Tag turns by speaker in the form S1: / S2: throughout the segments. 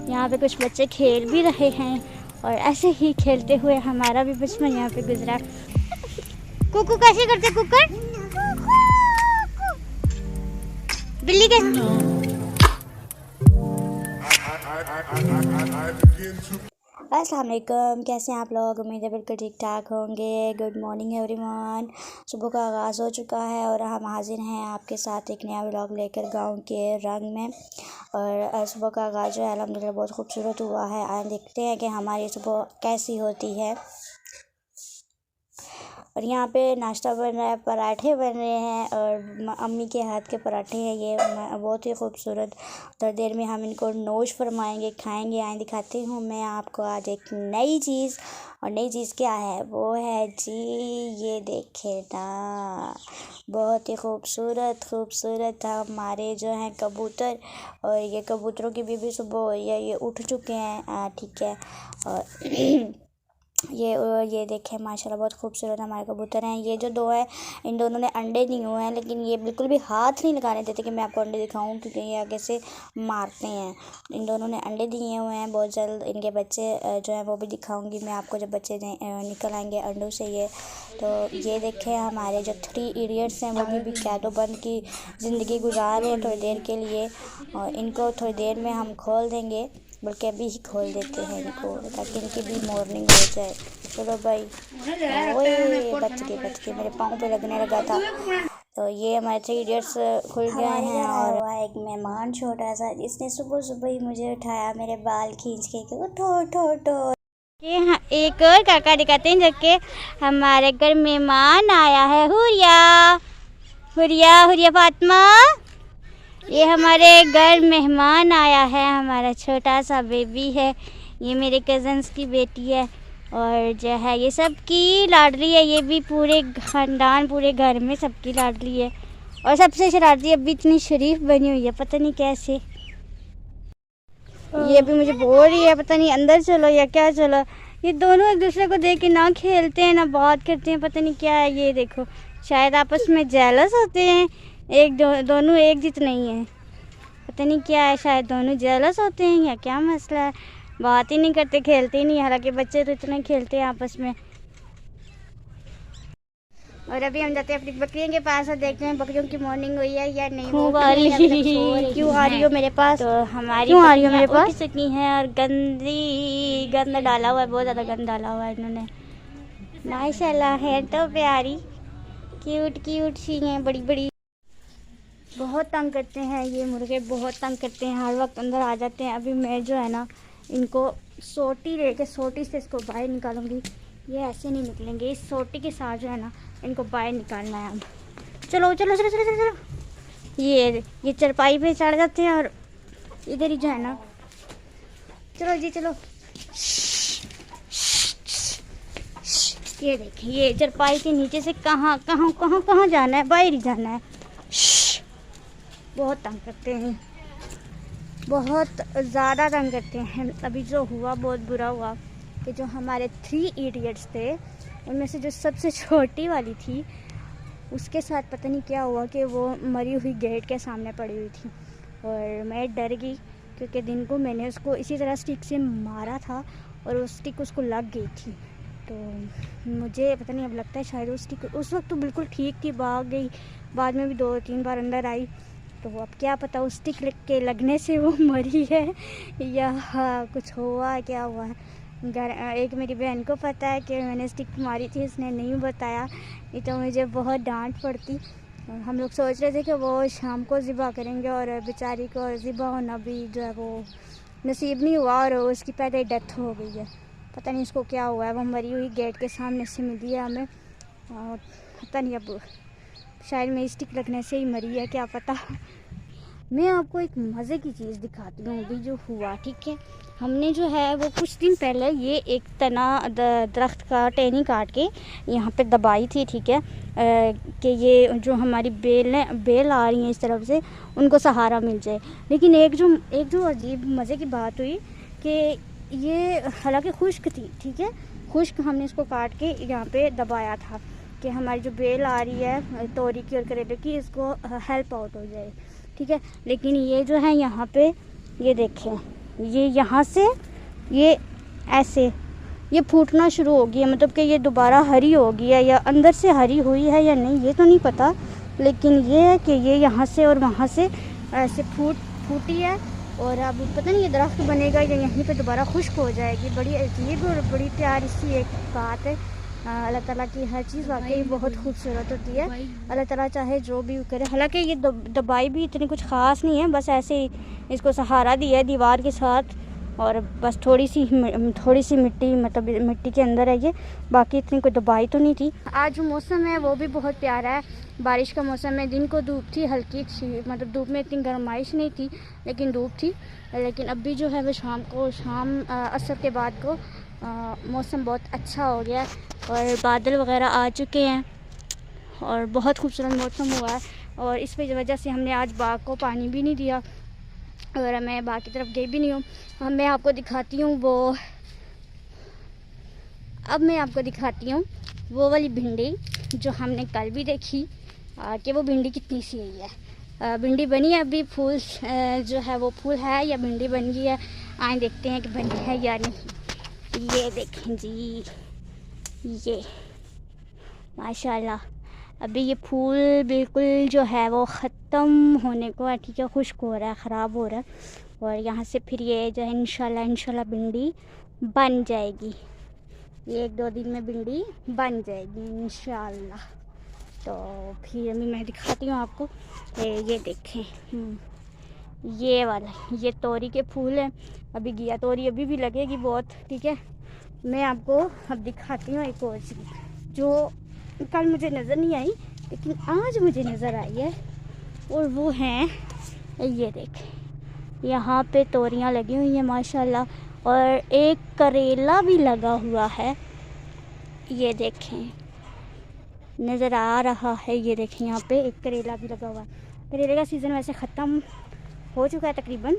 S1: यहाँ पे कुछ बच्चे खेल भी रहे हैं और ऐसे ही खेलते हुए हमारा भी बचपन यहाँ पे गुजरा। कुकू कैसे करते कुकर? बिल्ली कैसे? अस्सलाम वालेकुम, कैसे हैं आप लोग? उम्मीद है बिल्कुल ठीक ठाक होंगे। Good morning everyone. सुबह का आगाज़ हो चुका है और हम हाजिर हैं आपके साथ एक नया व्लॉग लेकर गांव के रंग में। और सुबह का आगाज़ जो है अल्हम्दुलिल्लाह बहुत खूबसूरत हुआ है। आज देखते हैं कि हमारी सुबह कैसी होती है। और यहाँ पे नाश्ता बन रहा है, पराठे बन रहे हैं और अम्मी के हाथ के पराठे हैं ये बहुत ही खूबसूरत। थोड़ी देर में हम इनको नोश फरमाएंगे, खाएंगे। आए दिखाती हूँ मैं आपको आज एक नई चीज़। और नई चीज़ क्या है? वो है जी, ये देखे ना, बहुत ही खूबसूरत हमारे जो हैं कबूतर। और ये कबूतरों की भी सुबह हुई है, ये उठ चुके हैं। ठीक है। और ये देखें माशाल्लाह बहुत खूबसूरत हमारे कबूतर हैं। ये जो दो है, इन दोनों ने अंडे दिए हुए हैं, लेकिन ये बिल्कुल भी हाथ नहीं लगाने देते कि मैं आपको अंडे दिखाऊं, क्योंकि ये आगे से मारते हैं। इन दोनों ने अंडे दिए हुए हैं। बहुत जल्द इनके बच्चे जो हैं वो भी दिखाऊंगी मैं आपको, जब बच्चे निकल आएंगे अंडों से। तो ये देखें हमारे जो 3 इडियट्स हैं वो भी कैदो बंद की ज़िंदगी गुजार रहे हैं थोड़ी देर के लिए। और इनको थोड़ी देर में हम खोल देंगे, बल्कि अभी ही खोल देते हैं इनको, ताकि इनकी भी मॉर्निंग हो जाए। चलो भाई, ओए बच के मेरे पाँव पे लगने लगा था। तो ये हमारे 3 इडियट्स खुल गए हैं। और वह एक मेहमान छोटा सा, जिसने सुबह ही मुझे उठाया, मेरे बाल खींच के उठो उठो उठो। हाँ, एक और काका दिखाते हैं, जबकि हमारे घर मेहमान आया है। हुरिया फातिमा, ये हमारे घर मेहमान आया है। हमारा छोटा सा बेबी है, ये मेरे कज़न्स की बेटी है। और जो है ये सबकी लाडली है, ये भी पूरे ख़ानदान पूरे घर में सबकी लाडली है। और सबसे शरारती अभी इतनी शरीफ बनी हुई है, पता नहीं कैसे। ये भी मुझे बोल रही है, पता नहीं अंदर चलो या क्या चलो। ये दोनों एक दूसरे को देख के ना खेलते हैं ना बात करते हैं, पता नहीं क्या है। ये देखो, शायद आपस में जेलस होते हैं। दोनों एक जित नहीं है, पता नहीं क्या है। शायद दोनों जेलस होते हैं या क्या मसला है। बात ही नहीं करते, खेलते ही नहीं। हालांकि बच्चे तो इतना खेलते हैं आपस में। और अभी हम जाते हैं अपनी बकरियों के पास और देखते हैं बकरियों की मॉर्निंग हुई है या नहीं। क्यों आ रही हो मेरे पास? तो हमारी क्यों आ रही हो मेरे पास? सकी हैं और गंद डाला हुआ है, बहुत ज़्यादा गंद डाला हुआ है इन्होंने। माशाल्लाह है तो प्यारी, क्यूट सी हैं, बड़ी। बहुत तंग करते हैं ये मुर्गे, बहुत तंग करते हैं, हर वक्त अंदर आ जाते हैं। अभी मैं जो है ना इनको सोटी से इसको बाहर निकालूंगी। ये ऐसे नहीं निकलेंगे, इस सोटी के साथ जो है ना इनको बाहर निकालना है। अब चलो। ये चरपाई पे चढ़ जाते हैं और इधर ही जो है ना, चलो जी चलो। ये देखिए, ये चरपाई के नीचे से कहाँ जाना है, बाहर ही जाना है। बहुत तंग करते हैं, बहुत ज़्यादा तंग करते हैं। अभी जो हुआ बहुत बुरा हुआ कि जो हमारे 3 इडियट्स थे, उनमें से जो सबसे छोटी वाली थी, उसके साथ पता नहीं क्या हुआ कि वो मरी हुई गेट के सामने पड़ी हुई थी। और मैं डर गई, क्योंकि दिन को मैंने उसको इसी तरह स्टिक से मारा था और वो स्टिक उसको लग गई थी। तो मुझे पता नहीं, अब लगता है शायद वो स्टिक उस वक्त तो बिल्कुल ठीक थी, भाग गई। बाद में भी 2-3 बार अंदर आई। तो अब क्या पता उस स्टिक के लगने से वो मरी है या कुछ हुआ, क्या हुआ है। एक मेरी बहन को पता है कि मैंने स्टिक मारी थी, उसने नहीं बताया, नहीं तो मुझे बहुत डांट पड़ती। हम लोग सोच रहे थे कि वो शाम को ज़िबा करेंगे, और बेचारी को ज़िबा होना भी जो है वो नसीब नहीं हुआ और उसकी पहले डेथ हो गई है। पता नहीं उसको क्या हुआ है, वो मरी हुई गेट के सामने से मिली है हमें। पता नहीं, अब शायद मेरी स्टिक लगने से ही मरी है, क्या पता। मैं आपको एक मज़े की चीज़ दिखाती हूँ अभी जो हुआ। ठीक है, हमने जो है वो कुछ दिन पहले ये एक तना दरख्त का टहनी काट के यहाँ पे दबाई थी। ठीक है, कि ये जो हमारी बेल आ रही हैं इस तरफ से, उनको सहारा मिल जाए। लेकिन एक जो अजीब मज़े की बात हुई कि ये हालांकि खुश्क थी। ठीक है, खुश्क हमने इसको काट के यहाँ पे दबाया था कि हमारी जो बेल आ रही है तोरी की और करेले की, इसको हेल्प आउट हो जाए। ठीक है, लेकिन ये जो है यहाँ पे ये देखें, ये यहाँ से ये ऐसे ये फूटना शुरू हो गई है, मतलब कि ये दोबारा हरी हो गई है, या अंदर से हरी हुई है या नहीं ये तो नहीं पता, लेकिन ये है कि ये यहाँ से और वहाँ से ऐसे फूटी है। और अब पता नहीं ये दरख्त बनेगा या यहीं पे दोबारा खुश्क हो जाएगी। बड़ी अजीब और बड़ी प्यारी सी एक बात है। अल्लाह ताला की हर चीज़ वाकई बहुत खूबसूरत होती है। अल्लाह ताला चाहे जो भी करे। हालांकि ये दबाई भी इतनी कुछ ख़ास नहीं है, बस ऐसे ही इसको सहारा दिया है दीवार के साथ, और बस थोड़ी सी मिट्टी, मतलब मिट्टी के अंदर है ये, बाकी इतनी कोई दबाई तो नहीं थी। आज जो मौसम है वो भी बहुत प्यारा है, बारिश का मौसम है। दिन को धूप थी हल्की सी, मतलब धूप में इतनी गर्माइश नहीं थी लेकिन धूप थी। लेकिन अभी जो है वो शाम असर के बाद को मौसम बहुत अच्छा हो गया और बादल वगैरह आ चुके हैं और बहुत खूबसूरत मौसम हुआ है। और इस वजह से हमने आज बाग को पानी भी नहीं दिया और मैं बाग की तरफ गई भी नहीं हूँ। अब मैं आपको दिखाती हूँ वो वाली भिंडी जो हमने कल भी देखी कि वो भिंडी कितनी सी हुई है। भिंडी बनी है अभी, फूल जो है वो फूल है या भिंडी बन गई है, आए देखते हैं कि बनी है या नहीं। ये देखें जी, ये माशाल्लाह अभी ये फूल बिल्कुल जो है वो ख़त्म होने को है, ठीक है, खुश्क हो रहा है, ख़राब हो रहा है। और यहाँ से फिर ये जो है इंशाल्लाह भिंडी बन जाएगी, ये 1-2 दिन में भिंडी बन जाएगी इंशाल्लाह। तो फिर अभी मैं दिखाती हूँ आपको। ये देखें, ये वाला ये तोरी के फूल हैं, अभी घिया तोरी अभी भी लगेगी बहुत, ठीक है। मैं आपको अब दिखाती हूँ एक और चीज़ जो कल मुझे नज़र नहीं आई लेकिन आज मुझे नज़र आई है, और वो हैं ये देखें, यहाँ पे तोरियाँ लगी हुई हैं माशाल्लाह, और एक करेला भी लगा हुआ है, ये देखें नज़र आ रहा है। ये देखें यहाँ पे एक करेला भी लगा हुआ है। करेले का सीज़न वैसे ख़त्म हो चुका है तकरीबन।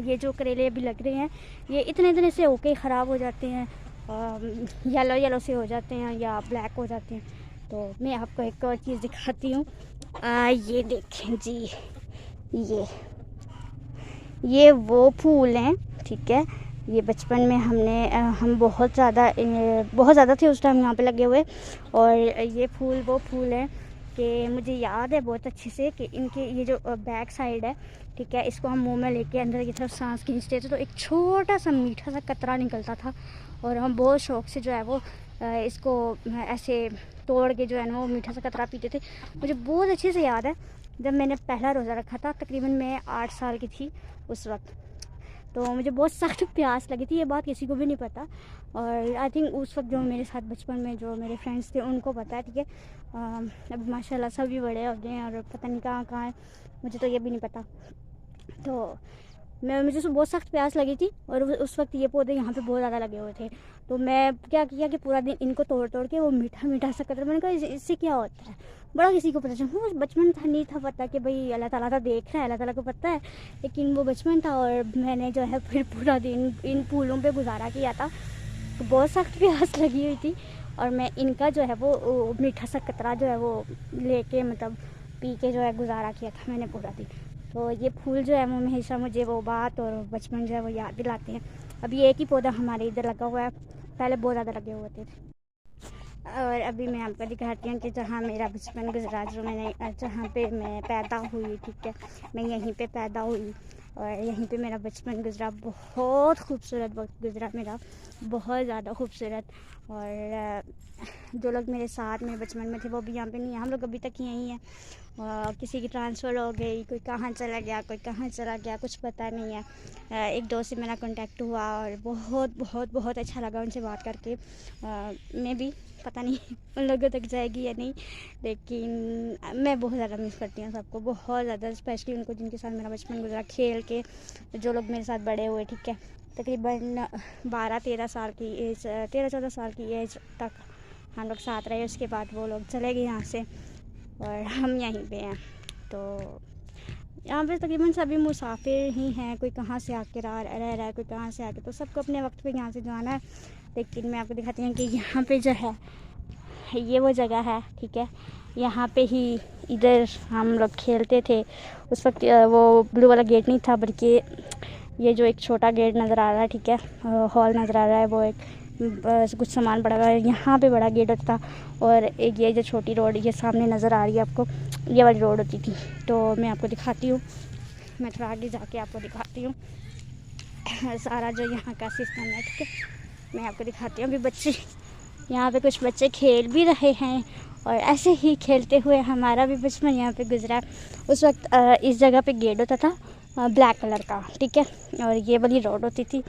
S1: ये जो करेले अभी लग रहे हैं ये इतने से होके ख़राब हो जाते हैं, येलो से हो जाते हैं या ब्लैक हो जाते हैं। तो मैं आपको एक और चीज़ दिखाती हूँ। ये देखें जी, ये वो फूल हैं, ठीक है। ये बचपन में हम बहुत ज़्यादा थे उस टाइम यहाँ पे लगे हुए, और ये फूल वो फूल हैं कि मुझे याद है बहुत अच्छे से कि इनके ये जो बैक साइड है, ठीक है, इसको हम मुंह में लेके अंदर की तरफ सांस खींचते थे तो एक छोटा सा मीठा सा कतरा निकलता था, और हम बहुत शौक़ से जो है वो इसको ऐसे तोड़ के जो है ना वो मीठा सा कतरा पीते थे। मुझे बहुत अच्छे से याद है जब मैंने पहला रोज़ा रखा था, तकरीबन मैं 8 साल की थी उस वक्त, तो मुझे बहुत सख्त प्यास लगी थी, ये बात किसी को भी नहीं पता। और आई थिंक उस वक्त जो मेरे साथ बचपन में जो मेरे फ्रेंड्स थे उनको पता है, ठीक है। अब माशाल्लाह सभी बड़े हो गए हैं और पता नहीं कहाँ है, मुझे तो ये भी नहीं पता। तो मुझे बहुत सख्त प्यास लगी थी और उस वक्त ये पौधे यहाँ पे बहुत ज़्यादा लगे हुए थे, तो मैं क्या किया कि पूरा दिन इनको तोड़ के वो मीठा सा कतरा, मैंने कहा इससे क्या होता है, बड़ा किसी को पता चला। बचपन था, नहीं था पता कि भाई अल्लाह ताला तो देख रहा है, अल्लाह ताला को पता है, लेकिन वो बचपन था। और मैंने जो है फिर पूरा दिन इन फूलों पे गुजारा किया था, तो बहुत सख्त प्यास लगी हुई थी, और मैं इनका जो है वो मीठा सा कतरा जो है वो लेके मतलब पी के जो है गुजारा किया था मैंने पूरा दिन। तो ये फूल जो है वो हमेशा मुझे वो बात और बचपन जो है वो याद दिलाते हैं। अभी एक ही पौधा हमारे इधर लगा हुआ है, पहले बहुत ज़्यादा लगे हुए थे। और अभी मैं आपको दिखाती हूँ कि जहाँ मेरा बचपन गुजरा, जहाँ पे मैं पैदा हुई, ठीक है, मैं यहीं पे पैदा हुई और यहीं पे मेरा बचपन गुजरा। बहुत खूबसूरत वक्त गुजरा मेरा, बहुत ज़्यादा खूबसूरत। और जो लोग मेरे साथ में बचपन में थे वो भी यहाँ पे नहीं है, हम लोग अभी तक यहीं हैं। किसी की ट्रांसफ़र हो गई, कोई कहाँ चला गया, कोई कहाँ चला गया, कुछ पता नहीं है। एक दोस्त से मेरा कांटेक्ट हुआ और बहुत अच्छा लगा उनसे बात करके। मैं भी पता नहीं उन लोगों तक जाएगी या नहीं, लेकिन मैं बहुत ज़्यादा मिस करती हूँ सबको, बहुत ज़्यादा, स्पेशली उनको जिनके साथ मेरा बचपन गुजरा खेल के, जो लोग मेरे साथ बड़े हुए, ठीक है। तकरीबन 12-13 साल की एज, 13-14 साल की एज तक हम लोग साथ रहे, उसके बाद वो लोग चले गए यहाँ से और हम यहीं पे हैं। तो यहाँ पे तकरीबन सभी मुसाफिर ही हैं, कोई कहाँ से आके रह रहा है, कोई कहाँ से आके, तो सबको अपने वक्त पे यहाँ से जाना है। लेकिन मैं आपको दिखाती हूँ कि यहाँ पे जो है ये वो जगह है, ठीक है, यहाँ पे ही इधर हम लोग खेलते थे। उस वक्त वो ब्लू वाला गेट नहीं था, बल्कि ये जो एक छोटा गेट नज़र आ रहा है, ठीक है, हॉल नज़र आ रहा है, वो एक कुछ सामान पड़ा हुआ है। यहाँ पे बड़ा गेट होता था, और एक ये जो छोटी रोड ये सामने नज़र आ रही है आपको, ये वाली रोड होती थी। तो मैं आपको दिखाती हूँ, मैं थोड़ा आगे जाके आपको दिखाती हूँ सारा जो यहाँ का सिस्टम है, ठीक है, मैं आपको दिखाती हूँ। अभी बच्चे यहाँ पे कुछ बच्चे खेल भी रहे हैं, और ऐसे ही खेलते हुए हमारा भी बचपन यहाँ पे गुजरा। उस वक्त इस जगह पे गेट होता था ब्लैक कलर का, ठीक है, और ये वाली रोड होती थी,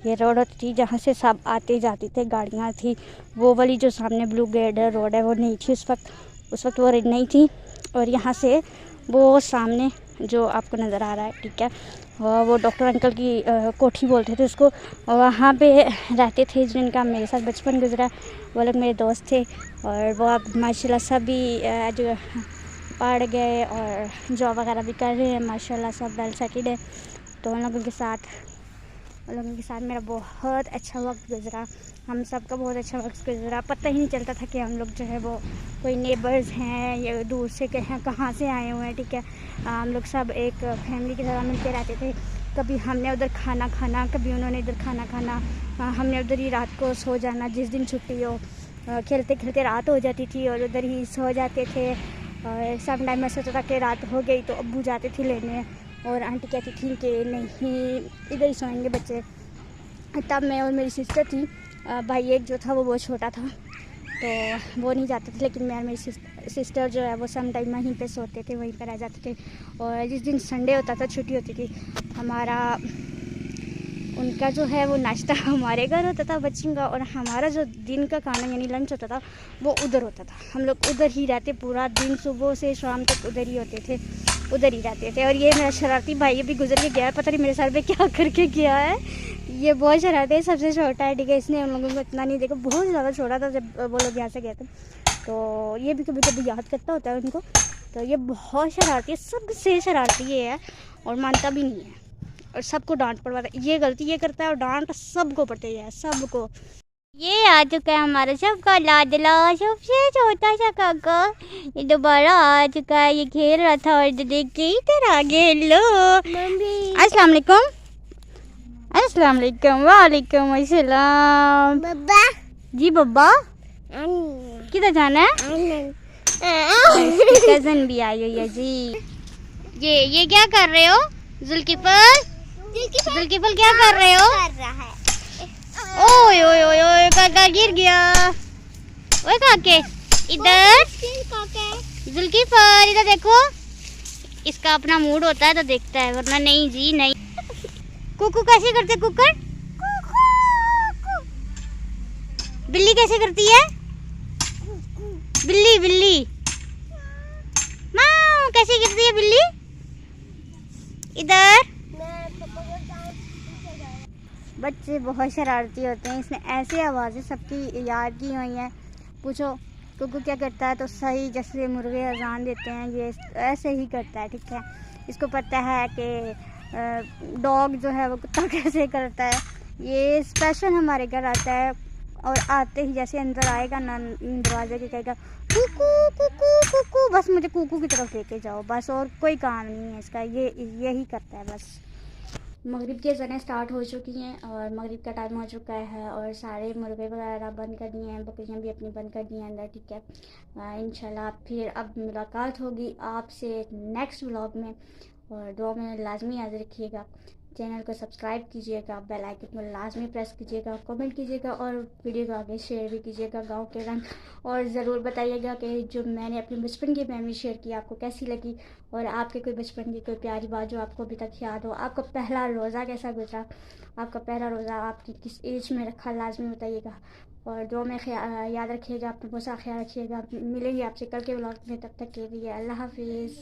S1: ये रोड होती थी जहाँ से सब आते जाते थे, गाड़ियाँ थी। वो वाली जो सामने ब्लू गेट रोड है वो नहीं थी उस वक्त वो नहीं थी। और यहाँ से वो सामने जो आपको नज़र आ रहा है, ठीक है, वो डॉक्टर अंकल की कोठी बोलते थे उसको, वहाँ पे रहते थे जिनका मेरे साथ बचपन गुजरा। वो लोग मेरे दोस्त थे, और वो अब माशाल्लाह सभी जो पढ़ गए और जॉब वगैरह भी कर रहे हैं, माशाल्लाह सब वेल सेटल्ड है। तो उन लोगों के साथ मेरा बहुत अच्छा वक्त गुजरा, हम सब का बहुत अच्छा वक्त गुजरा। पता ही नहीं चलता था कि हम लोग जो है वो कोई नेबर्स हैं या दूर से कहाँ से आए हुए हैं, ठीक है। हम लोग सब एक फैमिली की तरह मिलके रहते थे। कभी हमने उधर खाना खाना, कभी उन्होंने इधर खाना खाना, हमने उधर ही रात को सो जाना जिस दिन छुट्टी हो। खेलते खेलते रात हो जाती थी और उधर ही सो जाते थे। और सम टाइम ऐसा होता था कि रात हो गई तो अब्बू जाते थे लेने, और आंटी कहती थी कि नहीं इधर ही सोएंगे बच्चे। तब मैं और मेरी सिस्टर थी, भाई एक जो था वो बहुत छोटा था तो वो नहीं जाते थे, लेकिन मैं और मेरी सिस्टर जो है वो सम टाइम वहीं पे सोते थे, वहीं पर रह जाते थे। और जिस दिन संडे होता था, छुट्टी होती थी, उनका जो है वो नाश्ता हमारे घर होता था बच्चों का, और हमारा जो दिन का खाना यानी लंच होता था वो उधर होता था। हम लोग उधर ही रहते, पूरा दिन सुबह से शाम तक उधर ही होते थे, उधर ही रहते थे। और ये मेरा शरारती भाई अभी गुजर के गया है, पता नहीं मेरे सर पे क्या करके गया है। ये बहुत शरारती है, सबसे छोटा है, ठीक है, इसने हम लोगों को इतना नहीं देखा, बहुत ज़्यादा छोटा था जब वो लोग यहाँ से गए थे। तो ये भी कभी कभी याद करता होता है उनको। तो ये बहुत शरारती है, सबसे शरारती ये है, और मानता भी नहीं है, और सबको डांट पड़वाता है। ये गलती ये करता है और डांट सबको पड़ती है, सबको। ये आ चुका है हमारा सबका लाडला सबसे छोटा सा काका, ये दोबारा आ चुका है, ये खेल रहा था और देखते ही इधर आ गए। हेलो अस्सलाम वालेकुम। अस्सलाम वालेकुम। वालेकुम अस्सलाम। बब्बा जी, बब्बा किधर जाना है? कजन भी आई हुई है जी। ये क्या कर रहे हो जुल्किफल? जुल्किफल क्या कर रहे हो? ओए ओए ओए ओए काका गिर गया। ओए काके इधर, जुल्किफल इधर देखो। इसका अपना मूड होता है तो देखता है, वरना नहीं जी नहीं। कुकू कैसे करते कुकर? बिल्ली कैसे करती है? बिल्ली बिल्ली माँ कैसे करती है बिल्ली? इधर बच्चे बहुत शरारती होते हैं। इसने ऐसी आवाज़ें सबकी याद की हुई हैं, पूछो कुकू क्या करता है तो सही जैसे मुर्गे अजान देते हैं ये ऐसे ही करता है, ठीक है। इसको पता है कि डॉग जो है वो कुत्ता कैसे करता है। ये स्पेशल हमारे घर आता है, और आते ही जैसे अंदर आएगा ना दरवाजे के कहेगा कुकू कुकू कुकू, बस मुझे कुकू की तरफ लेके जाओ, बस और कोई काम नहीं है इसका, ये यही करता है बस। मगरिब की अज़ानें स्टार्ट हो चुकी हैं और मगरिब का टाइम हो चुका है, और सारे मुर्गे वगैरह बंद कर दिए हैं, बकरियाँ भी अपनी बंद कर दी हैं अंदर, ठीक है। इंशाल्लाह फिर अब मुलाकात होगी आपसे नेक्स्ट व्लॉग में, और दुआ में लाजमी याद रखिएगा। चैनल को सब्सक्राइब कीजिएगा, बेल आइकन को लाजमी प्रेस कीजिएगा, कमेंट कीजिएगा, और वीडियो को आगे शेयर भी कीजिएगा गांव के रंग। और ज़रूर बताइएगा कि जो मैंने अपने बचपन की मेमोरी शेयर की आपको कैसी लगी, और आपके कोई बचपन की कोई प्यारी बात जो आपको अभी तक याद हो। आपका पहला रोज़ा कैसा गुजरा, आपका पहला रोज़ा आपकी किस एज में रखा, लाजमी बताइएगा। और दुआ में याद रखिएगा, अपना बहुत सा ख्याल रखिएगा। मिलेंगे आपसे कल के व्लॉग में, तब तक के लिए अल्लाह हाफिज़।